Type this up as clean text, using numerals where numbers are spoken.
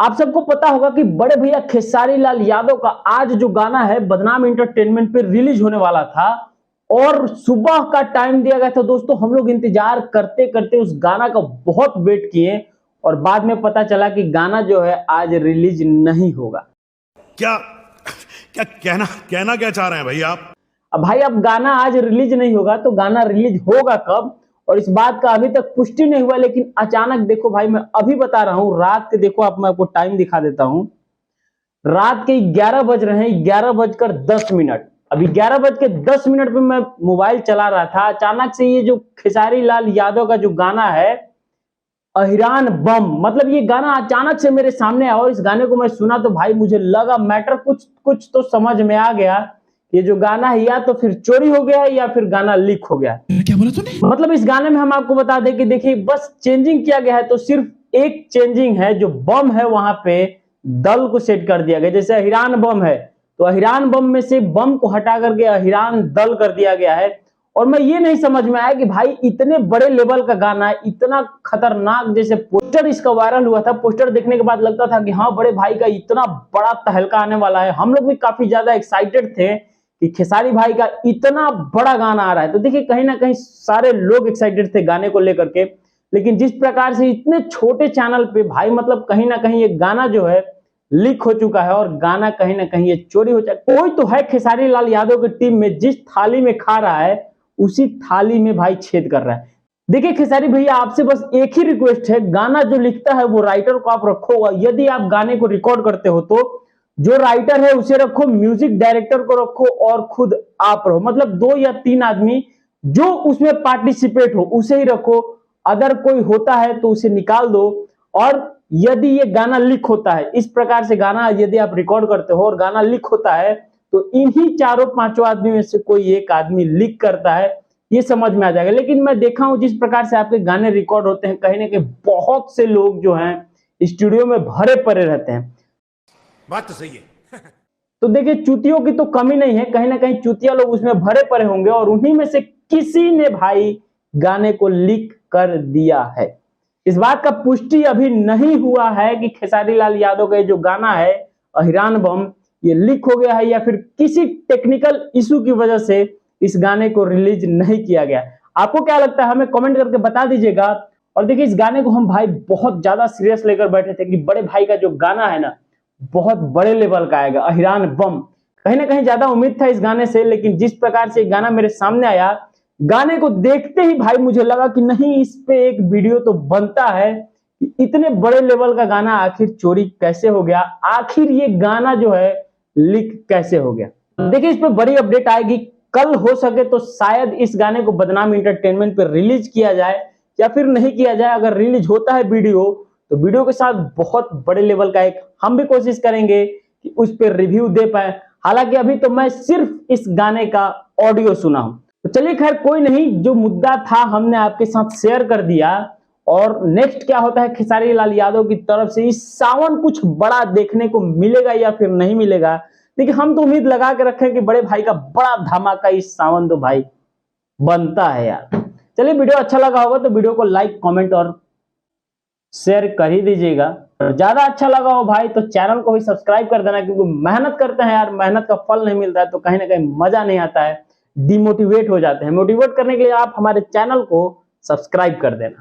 आप सबको पता होगा कि बड़े भैया खेसारी लाल यादव का आज जो गाना है बदनाम इंटरटेनमेंट पे रिलीज होने वाला था और सुबह का टाइम दिया गया था। दोस्तों हम लोग इंतजार करते करते उस गाना का बहुत वेट किए और बाद में पता चला कि गाना जो है आज रिलीज नहीं होगा। क्या क्या कहना कहना क्या चाह रहे हैं भाई आप? अब भाई अब गाना आज रिलीज नहीं होगा तो गाना रिलीज होगा कब, और इस बात का अभी तक पुष्टि नहीं हुआ। लेकिन अचानक देखो भाई, मैं अभी बता रहा हूं, रात के देखो, आप मैं आपको टाइम दिखा देता हूं, रात के 11 बज रहे हैं, 11:10। अभी 11:10 पे मैं मोबाइल चला रहा था, अचानक से ये जो खेसारी लाल यादव का जो गाना है अहिरान बम, मतलब ये गाना अचानक से मेरे सामने आया और इस गाने को मैं सुना तो भाई मुझे लगा मैटर कुछ तो समझ में आ गया। ये जो गाना है या तो फिर चोरी हो गया है या फिर गाना लीक हो गया। क्या बोला तूने? मतलब इस गाने में हम आपको बता दें कि देखिए बस चेंजिंग किया गया है, तो सिर्फ एक चेंजिंग है, जो बम है वहां पे दल को सेट कर दिया गया। जैसे अहिरान बम है तो अहिरान बम में से बम को हटा करके अहिरान दल कर दिया गया है। और मैं ये नहीं समझ में आया कि भाई इतने बड़े लेवल का गाना है, इतना खतरनाक, जैसे पोस्टर इसका वायरल हुआ था, पोस्टर देखने के बाद लगता था कि हाँ बड़े भाई का इतना बड़ा तहलका आने वाला है। हम लोग भी काफी ज्यादा एक्साइटेड थे कि खेसारी भाई का इतना बड़ा गाना आ रहा है। तो देखिए कहीं ना कहीं सारे लोग एक्साइटेड थे गाने को लेकर के, लेकिन जिस प्रकार से इतने छोटे चैनल पे भाई, मतलब कहीं ना कहीं ये गाना जो है लीक हो चुका है और गाना कहीं ना कहीं ये चोरी हो चुका है। कोई तो है खेसारी लाल यादव की टीम में जिस थाली में खा रहा है उसी थाली में भाई छेद कर रहा है। देखिए खेसारी भैया आपसे बस एक ही रिक्वेस्ट है, गाना जो लिखता है वो राइटर को आप रखो। यदि आप गाने को रिकॉर्ड करते हो तो जो राइटर है उसे रखो, म्यूजिक डायरेक्टर को रखो और खुद आप रहो, मतलब 2 या 3 आदमी जो उसमें पार्टिसिपेट हो उसे ही रखो। अगर कोई होता है तो उसे निकाल दो। और यदि ये गाना लीक होता है, इस प्रकार से गाना यदि आप रिकॉर्ड करते हो और गाना लीक होता है तो इन्हीं 4-5 आदमी में से कोई एक आदमी लीक करता है, ये समझ में आ जाएगा। लेकिन मैं देखा हूं जिस प्रकार से आपके गाने रिकॉर्ड होते हैं, कहीं ना कहीं बहुत से लोग जो हैं स्टूडियो में भरे पड़े रहते हैं। बात तो सही है। तो देखिए चूतियों की तो कमी नहीं है, कहीं ना कहीं चूतिया लोग उसमें भरे पड़े होंगे और उन्हीं में से किसी ने भाई गाने को लीक कर दिया है। इस बात का पुष्टि अभी नहीं हुआ है कि खेसारी लाल यादव का जो गाना है अहिरान बम ये लीक हो गया है या फिर किसी टेक्निकल इशू की वजह से इस गाने को रिलीज नहीं किया गया। आपको क्या लगता है हमें कमेंट करके बता दीजिएगा। और देखिए इस गाने को हम भाई बहुत ज्यादा सीरियस लेकर बैठे थे कि बड़े भाई का जो गाना है ना बहुत बड़े लेवल का आएगा अहिरान बम, कहीं ना कहीं ज्यादा उम्मीद था इस गाने से। लेकिन जिस प्रकार से गाना मेरे सामने आया, गाने को देखते ही भाई मुझे लगा कि नहीं, इस पे एक वीडियो तो बनता है कि इतने बड़े लेवल का गाना आखिर चोरी कैसे हो गया, आखिर ये गाना जो है लीक कैसे हो गया। देखिए इस पे बड़ी अपडेट आएगी कल, हो सके तो शायद इस गाने को बदनाम इंटरटेनमेंट पे रिलीज किया जाए या फिर नहीं किया जाए। अगर रिलीज होता है वीडियो तो वीडियो के साथ बहुत बड़े लेवल का एक हम भी कोशिश करेंगे कि उस पर रिव्यू दे पाए। हालांकि अभी तो मैं सिर्फ इस गाने का ऑडियो सुना हूं। तो चलिए खैर कोई नहीं, जो मुद्दा था हमने आपके साथ शेयर कर दिया। और नेक्स्ट क्या होता है खेसारी लाल यादव की तरफ से, इस सावन कुछ बड़ा देखने को मिलेगा या फिर नहीं मिलेगा। देखिए हम तो उम्मीद लगा के रखे कि बड़े भाई का बड़ा धमाका इस सावन तो भाई बनता है यार। चलिए वीडियो अच्छा लगा होगा तो वीडियो को लाइक कमेंट और शेयर कर ही दीजिएगा। ज्यादा अच्छा लगा हो भाई तो चैनल को भी सब्सक्राइब कर देना, क्योंकि मेहनत करते हैं यार, मेहनत का फल नहीं मिलता है तो कहीं ना कहीं मजा नहीं आता है, डिमोटिवेट हो जाते हैं। मोटिवेट करने के लिए आप हमारे चैनल को सब्सक्राइब कर देना।